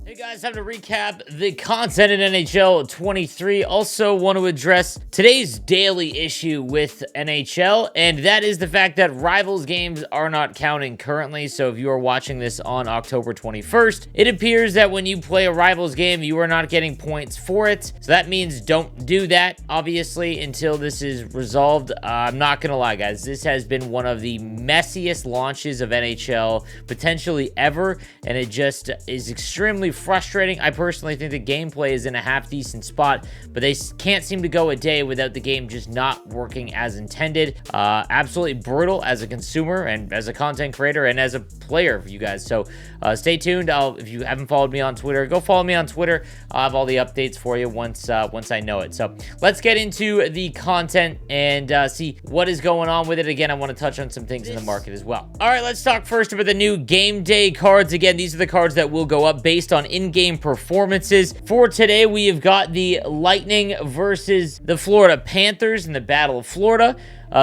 Hey guys, time to recap the content in NHL 23. Also want to address today's daily issue with NHL, and that is the fact that Rivals games are not counting currently. So if you are watching this on October 21st, it appears that when you play a Rivals game, you are not getting points for it. So that means don't do that, obviously, until this is resolved. I'm not going to lie, guys. This has been one of the messiest launches of NHL potentially ever, and it just is extremely frustrating. I personally think the gameplay is in a half decent spot, but they can't seem to go a day without the game just not working as intended. Absolutely brutal as a consumer and as a content creator and as a player for you guys. So stay tuned. If you haven't followed me on Twitter, go follow me on Twitter. I'll have all the updates for you once I know it. So let's get into the content and see what is going on with it. Again, I want to touch on some things in the market as well. All right, let's talk first about the new game day cards. Again, these are the cards that will go up based on in-game performances. For today, we have got the Lightning versus the Florida Panthers in the Battle of Florida.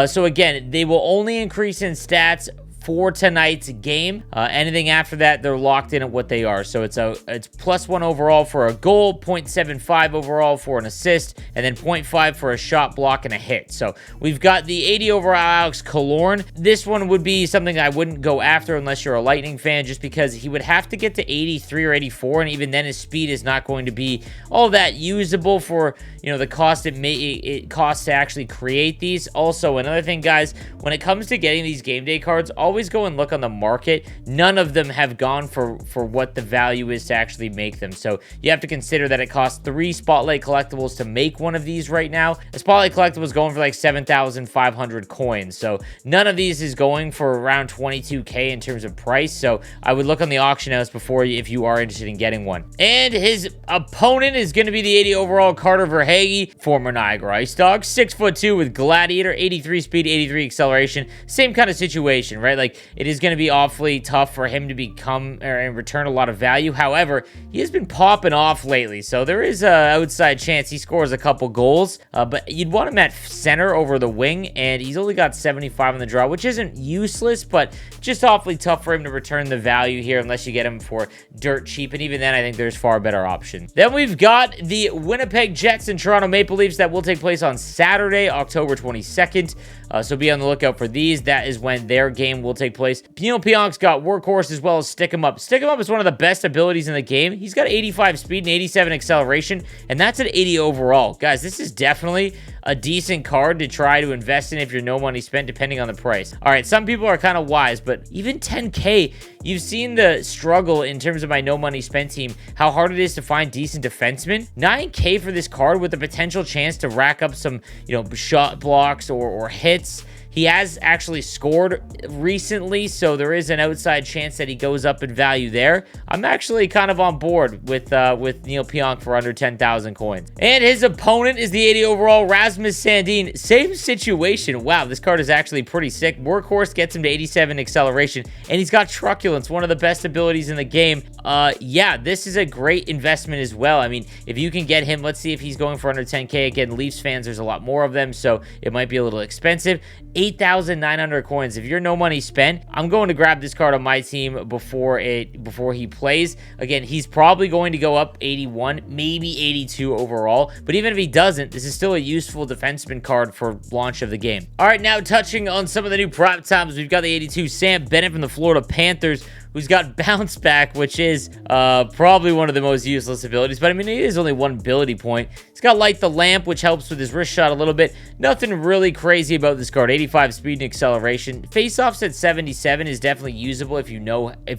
So again, they will only increase in stats for tonight's game. Anything after that, they're locked in at what they are. So it's +1 overall for a goal, 0.75 overall for an assist, and then 0.5 for a shot, block, and a hit. So we've got the 80 overall Alex Killorn. This one would be something I wouldn't go after unless you're a Lightning fan, just because he would have to get to 83 or 84, and even then his speed is not going to be all that usable for, you know, the cost it costs to actually create these. Also, another thing, guys, when it comes to getting these game day cards, always go and look on the market. None of them have gone for what the value is to actually make them. So you have to consider that it costs 3 Spotlight collectibles to make one of these right now. A Spotlight collectible is going for like 7,500 coins. So none of these is going for around 22K in terms of price. So I would look on the auction house before if you are interested in getting one. And his opponent is going to be the 80 overall Carter Verhaeghe, former Niagara Ice Dogs, 6'2" with Gladiator, 83 speed, 83 acceleration. Same kind of situation, right? Like, it is going to be awfully tough for him to become and return a lot of value. However, he has been popping off lately, so there is a outside chance he scores a couple goals. But you'd want him at center over the wing, and he's only got 75 on the draw, which isn't useless, but just awfully tough for him to return the value here unless you get him for dirt cheap. And even then, I think there's far better options. Then we've got the Winnipeg Jets and Toronto Maple Leafs that will take place on Saturday, October 22nd. So be on the lookout for these. That is when their game will take place. Neil Pionk's got Workhorse as well as Stick 'em Up. Stick 'em Up is one of the best abilities in the game. He's got 85 speed and 87 acceleration, and that's at 80 overall. Guys, this is definitely a decent card to try to invest in if you're no money spent, depending on the price. All right, some people are kind of wise, but even 10K, you've seen the struggle in terms of my no money spent team, how hard it is to find decent defensemen. 9K for this card with the potential chance to rack up some, you know, shot blocks or hits. He has actually scored recently, so there is an outside chance that he goes up in value there. I'm actually kind of on board with Neil Pionk for under 10,000 coins. And his opponent is the 80 overall Rasmus Sandin. Same situation. Wow, this card is actually pretty sick. Workhorse gets him to 87 acceleration, and he's got Truculence, one of the best abilities in the game. Yeah, this is a great investment as well. I mean, if you can get him, let's see if he's going for under 10K. Again, Leafs fans, there's a lot more of them, so it might be a little expensive. 8,900 coins. If you're no money spent, I'm going to grab this card on my team before he plays. Again, he's probably going to go up 81, maybe 82 overall, but even if he doesn't, this is still a useful defenseman card for launch of the game. All right, now touching on some of the new prop times, we've got the 82 Sam Bennett from the Florida Panthers, who's got Bounce Back, which is probably one of the most useless abilities, but I mean, it is only 1 ability point. He's got Light the Lamp, which helps with his wrist shot a little bit. Nothing really crazy about this card. 85 speed and acceleration. Faceoffs at 77 is definitely usable if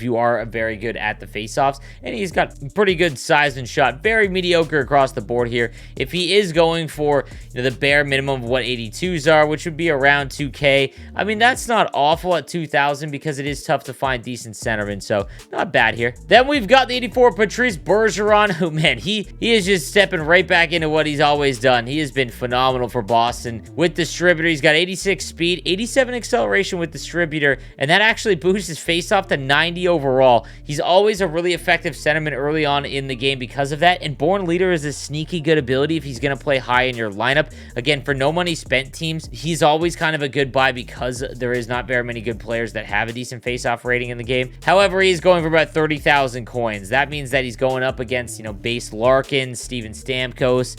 you are very good at the faceoffs, and he's got pretty good size and shot. Very mediocre across the board here. If he is going for, you know, the bare minimum of what 82s are, which would be around 2K, I mean, that's not awful at 2,000 because it is tough to find decent center. So not bad here. Then we've got the 84 Patrice Bergeron, who, man, he is just stepping right back into what he's always done. He has been phenomenal for Boston with Distributor. He's got 86 speed, 87 acceleration with Distributor, and that actually boosts his faceoff to 90 overall. He's always a really effective centerman early on in the game because of that, and Born Leader is a sneaky good ability if he's going to play high in your lineup. Again, for no money spent teams, he's always kind of a good buy because there is not very many good players that have a decent faceoff rating in the game. However, he's going for about 30,000 coins. That means that he's going up against, base Larkin, Steven Stamkos,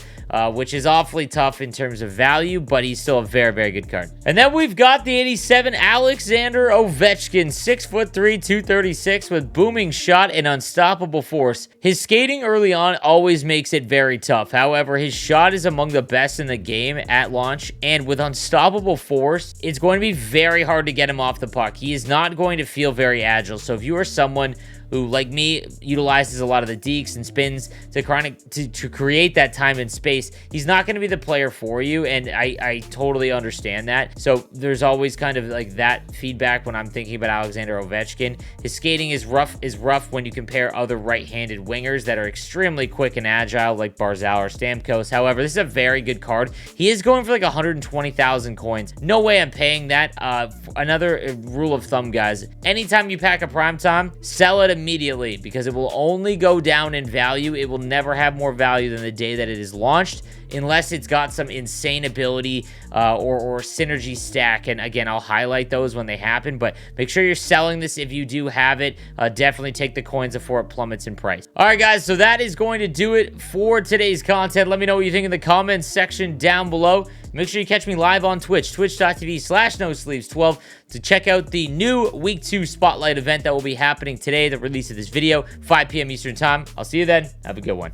which is awfully tough in terms of value, but he's still a very, very good card. And then we've got the 87 Alexander Ovechkin, 6'3", 236 with booming shot and unstoppable force. His skating early on always makes it very tough. However, his shot is among the best in the game at launch, and with unstoppable force, it's going to be very hard to get him off the puck. He is not going to feel very agile. So if you are someone who, like me, utilizes a lot of the dekes and spins to create that time and space, he's not going to be the player for you, and I totally understand that. So there's always kind of like that feedback when I'm thinking about Alexander Ovechkin. His skating is rough when you compare other right-handed wingers that are extremely quick and agile, like Barzal or Stamkos. However, this is a very good card. He is going for like 120,000 coins. No way I'm paying that. Another rule of thumb, guys, anytime you pack a primetime, sell it immediately, because it will only go down in value. It will never have more value than the day that it is launched, unless it's got some insane ability or synergy stack. And again, I'll highlight those when they happen, but make sure you're selling this if you do have it. Definitely take the coins before it plummets in price. All right, guys, so that is going to do it for today's content. Let me know what you think in the comments section down below. Make sure you catch me live on Twitch, twitch.tv/nosleeves12, to check out the new Week 2 Spotlight event that will be happening today, the release of this video, 5 p.m. Eastern Time. I'll see you then. Have a good one.